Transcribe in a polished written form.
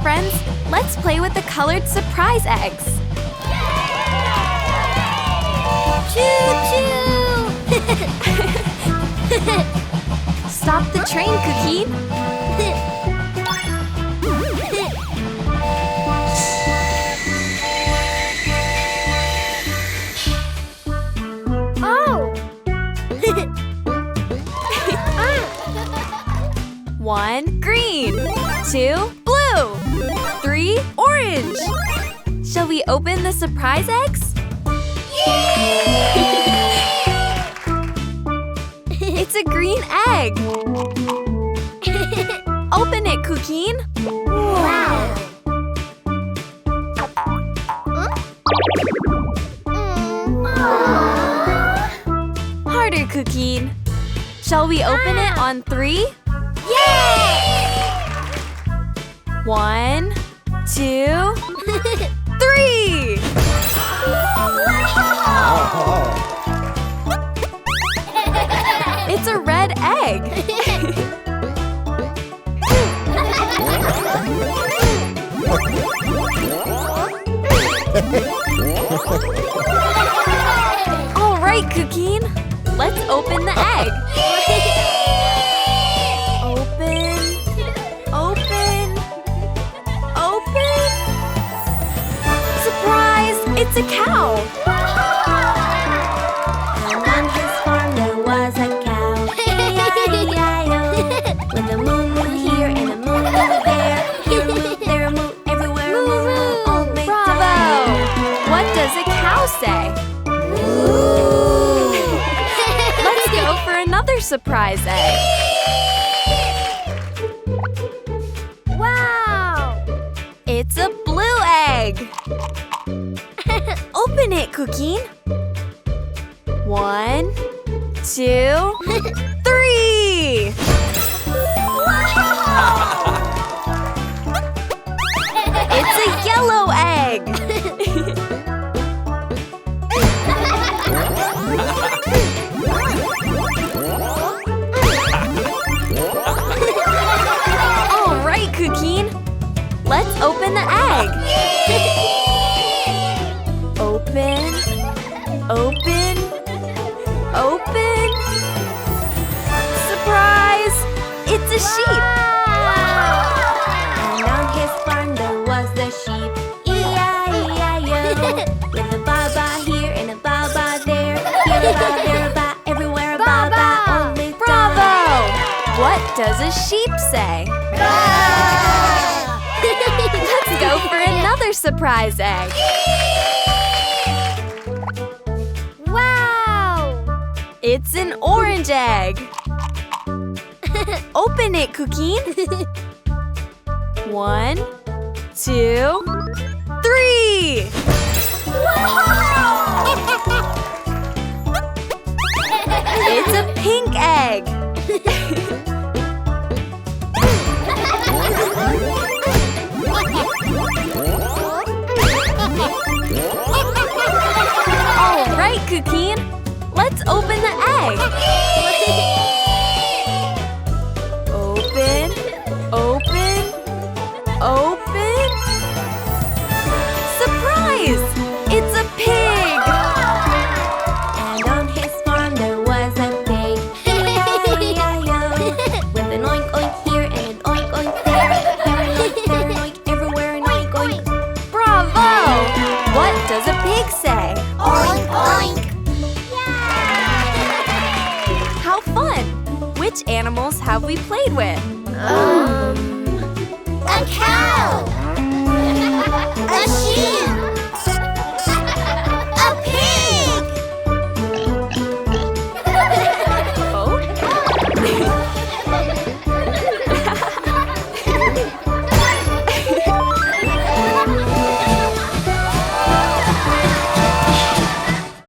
friends, let's play with the colored surprise eggs. Choo-choo! Stop the train, Cuquin. Oh! 1, green. 2, blue. 3, orange. Shall we open the surprise eggs? It's a green egg. Open it, Cuquin. Wow! Harder, Cuquin. Shall we open it on 3? Yay! 1, 2, 3! It's a red egg. All right, Cuquin. Let's open the egg. Open. Open. Open. Surprise! It's a cow. And on his farm there was a cow. E-I-E-I-O. With a moo-moo here and a moo-moo there. Here a moo, there a moo, everywhere a moo-moo. Old MacDonald. Bravo! What does a cow say? Let's go for another surprise egg. Wow! It's a blue egg. Open it, Cuquin. 1, 2, 3! It's a yellow egg. All right, Cuquin. Let's open the egg. Open. Open. Open. Surprise! It's a sheep. And on his farm there was a sheep. E-I-E-I-O. With a ba-ba here and a ba-ba there. Here a ba, there a ba, everywhere a ba-ba. Old MacDonald. Bravo! What does a sheep say? Let's go for another surprise egg. Wow! It's an orange egg. Open it, Cuquin. 1, 2, 3! It's a pink egg. All right, Cuquin. Let's open the egg. Open, open, open. Surprise! It's a pig. And on his farm there was a pig. E-I-E-I-O. With an oink oink here and an oink oink there. Here an oink, there an oink, everywhere an oink oink. Bravo! What does a pig say? Oink oink! How fun! Which animals have we played with?